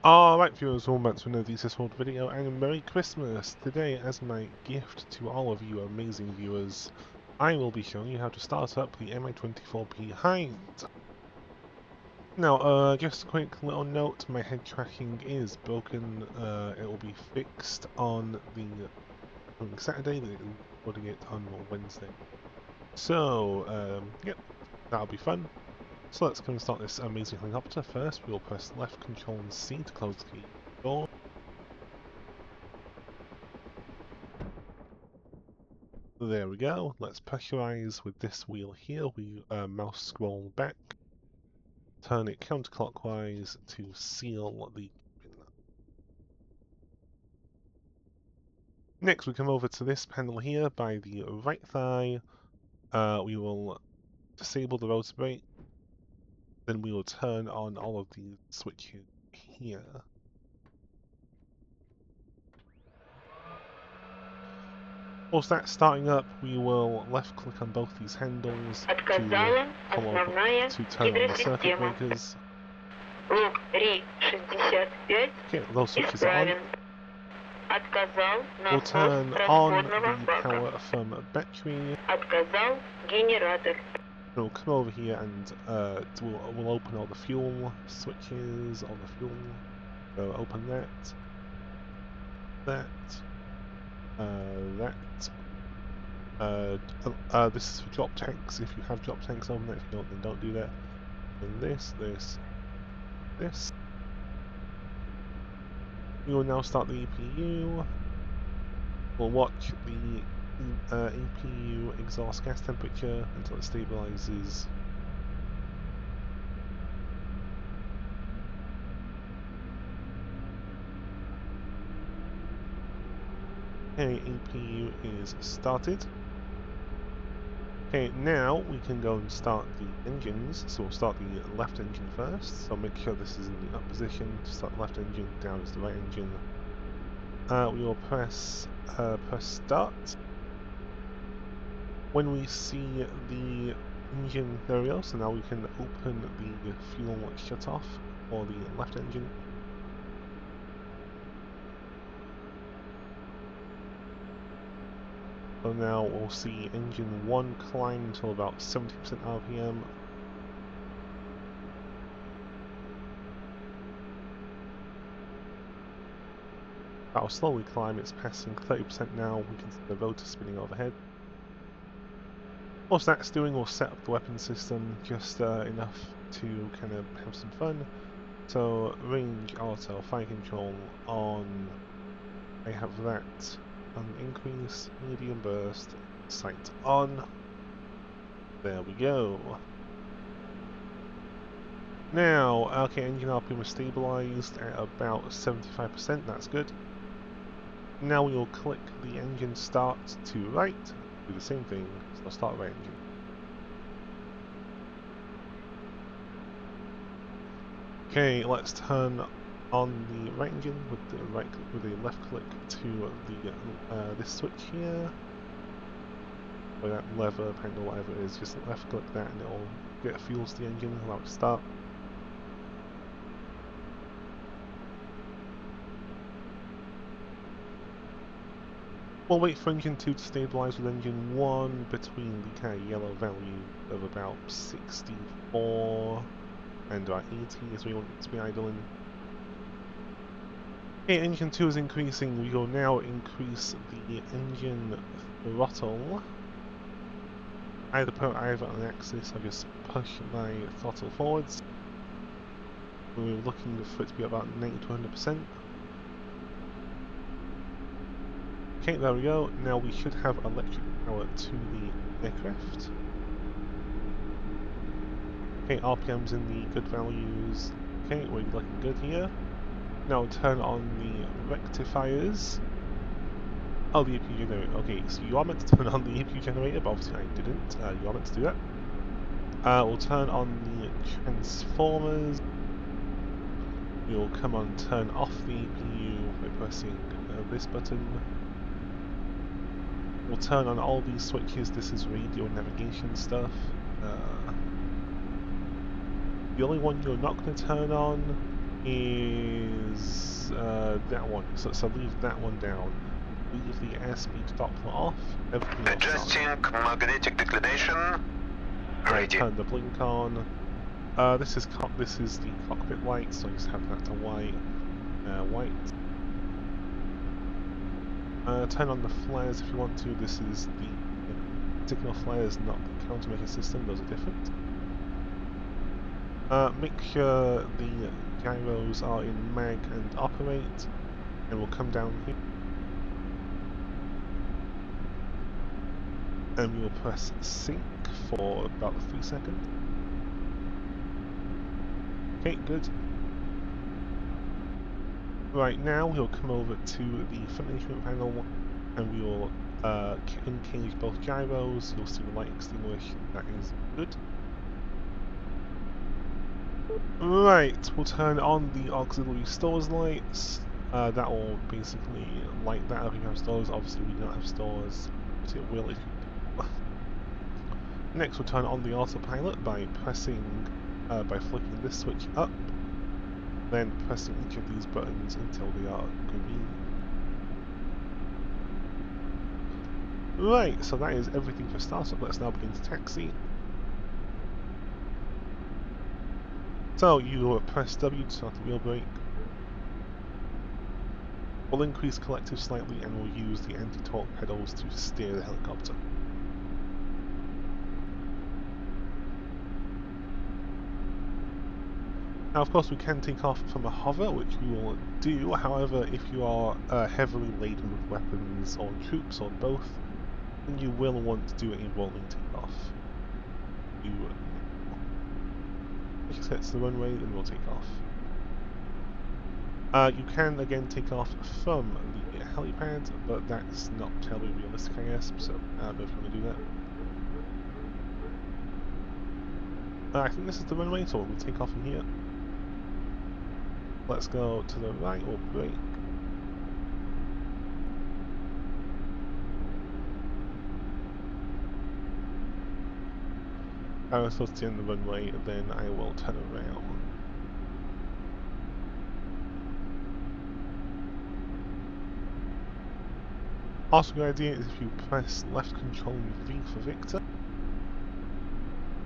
Alright viewers, welcome back to another Thesis Hold video and Merry Christmas! Today, as my gift to all of you amazing viewers, I will be showing you how to start up the Mi-24P Hind. Now, just a quick little note, my head tracking is broken. It will be fixed on the coming Saturday, recording it on Wednesday. So, yep, that'll be fun. So let's go and start this amazing helicopter. First, we'll press left control and C to close the door. There we go. Let's pressurize with this wheel here. We mouse scroll back, turn it counterclockwise to seal the cabin. Next, we come over to this panel here by the right thigh. We will disable the rotor brake. Then we will turn on all of the switches here. Whilst that's starting up, we will left click on both these handles to turn on the circuit breakers. Okay, those switches are on. We'll turn on the power from battery. We'll come over here and we'll open all the fuel switches, all the fuel. So open that, this is for drop tanks. If you have drop tanks on there, if you don't, then don't do that. And this. We will now start the EPU. We'll watch the EPU exhaust gas temperature until it stabilizes. Okay, EPU is started. Okay, now we can go and start the engines. So we'll start the left engine first. So make sure this is in the up position. To start the left engine, down is the right engine. We will press start. When we see the engine, there we go. So now we can open the fuel shutoff for the left engine. So now we'll see engine 1 climb until about 70% RPM. That'll slowly climb, it's passing 30% now, we can see the rotor spinning overhead. Whilst that's doing, we'll set up the weapon system just enough to kind of have some fun. So range, auto, fire control on, I have that on increase, medium burst, sight on. There we go. Now, okay, engine RPM is stabilized at about 75%, that's good. Now we will click the engine start to right, do the same thing, so start right engine. Okay, let's turn on the right engine with the left click to the this switch here, or that lever, panel, whatever it is. Just left click that, and it'll get fuel to the engine, allow it to start. We'll wait for engine 2 to stabilise with engine 1 between the kind of yellow value of about 64 and about 80 as we want it to be idling. Okay, engine 2 is increasing. We will now increase the engine throttle. Either put either on the axis or just push my throttle forwards. We're looking for it to be about 90 to 100%. Okay, there we go. Now we should have electric power to the aircraft. Okay, RPM's in the good values. Okay, we're looking good here. Now turn on the rectifiers. Oh, the EPU generator. Okay, so you are meant to turn on the EPU generator, but obviously I didn't. You are meant to do that. We'll turn on the transformers. We will come on turn off the EPU by pressing this button. We'll turn on all these switches. This is radio navigation stuff. The only one you're not going to turn on is that one. So leave that one down. Leave the airspeed stopper off. Everything else is Adjusting on. magnetic declination. Ready. Turn the blink on. This is the cockpit light, so I just have that to white. White. Turn on the flares if you want to. This is the signal flares, not the countermeasure system. Those are different. Make sure the gyros are in mag and operate, and we'll come down here. And we will press sync for about 3 seconds. Okay, good. Right, now we'll come over to the front instrument panel and we will uncage both gyros. You'll see the light extinguish. That is good. Right, we'll turn on the auxiliary stores lights. That will basically light that up if you have stores. Obviously, we don't have stores, but it will if you do. Next, we'll turn on the autopilot by flicking this switch up, then pressing each of these buttons until they are green. Right, so that is everything for startup. Let's now begin to taxi. So you press W to start the wheel brake. We'll increase collective slightly and we'll use the anti-torque pedals to steer the helicopter. Now, of course, we can take off from a hover, which we will do. However, if you are heavily laden with weapons or troops or both, then you will want to do a rolling takeoff. Just get to the runway, then we'll take off. You can again take off from the helipad, but that's not terribly realistic, I guess. So I don't know if you want to do that. I think this is the runway, so we'll take off from here. Let's go to the right or brake. I was supposed to end the runway, then I will turn around. Also, a good idea is if you press left control and V for Victor,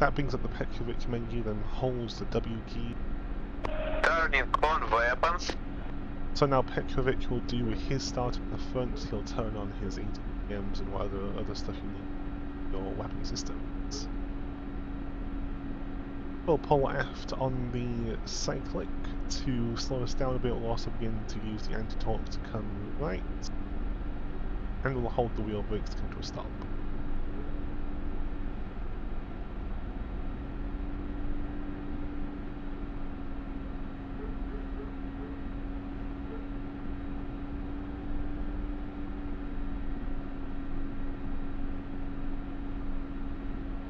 that brings up the Petrovich menu, then holds the W key. Turning on weapons. So now Petrovich will do his start in the front, he'll turn on his ATMs and what other stuff you need for your weapon systems. We'll pull aft on the cyclic to slow us down a bit. We'll also begin to use the anti-torque to come right. And we'll hold the wheel brakes to come to a stop.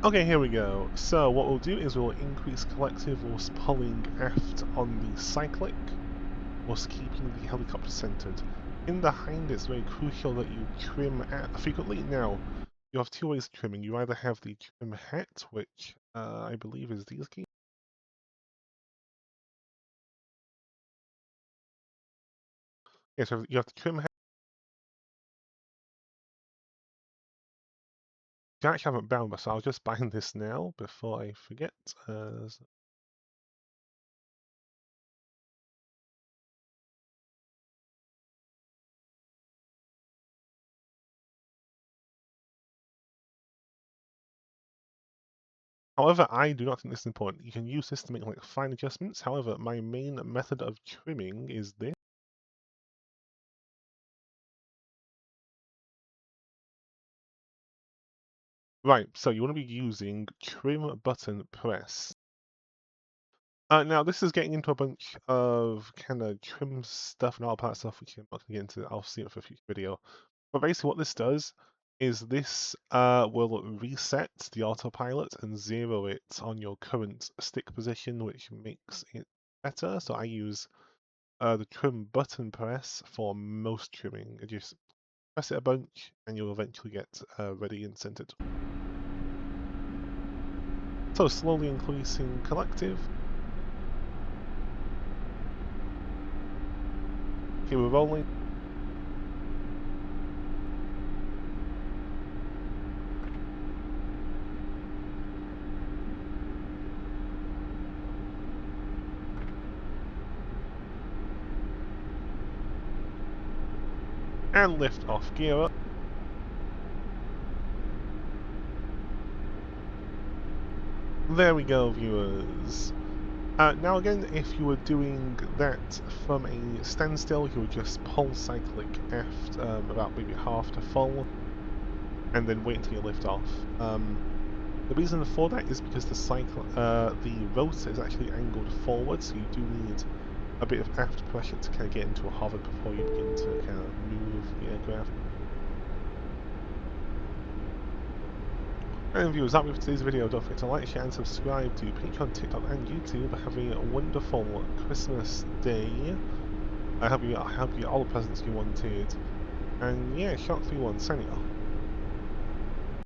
Okay, here we go. So what we'll do is we'll increase collective whilst pulling aft on the cyclic, whilst keeping the helicopter centered. In the hind, it's very crucial that you trim frequently. Now, you have two ways of trimming. You either have the trim hat, which I believe is these keys. Yeah, so you have the trim hat. I actually haven't bound myself. I'll just bind this now before I forget. However, I do not think this is important. You can use this to make like fine adjustments. However, my main method of trimming is this. Right, so you want to be using trim button press. Now this is getting into a bunch of kind of trim stuff and all that stuff, which I'm not going to get into. I'll see it for a future video. But basically, what this does is this will reset the autopilot and zero it on your current stick position, which makes it better. So I use the trim button press for most trimming. Just press it a bunch, and you'll eventually get ready and centered. So slowly increasing collective. Okay, we're rolling. And lift off, gear up. There we go, viewers. Now again, if you were doing that from a standstill, you would just pull cyclic aft about maybe half to full, and then wait until you lift off. The reason for that is because the rotor is actually angled forward, so you do need a bit of aft pressure to kind of get into a hover before you begin to kind of move the aircraft. And viewers, that with today's video. Don't forget to like, share and subscribe to Patreon, TikTok and YouTube. Have a wonderful Christmas day. I hope you get all the presents you wanted. And yeah, Shark 31 signing off.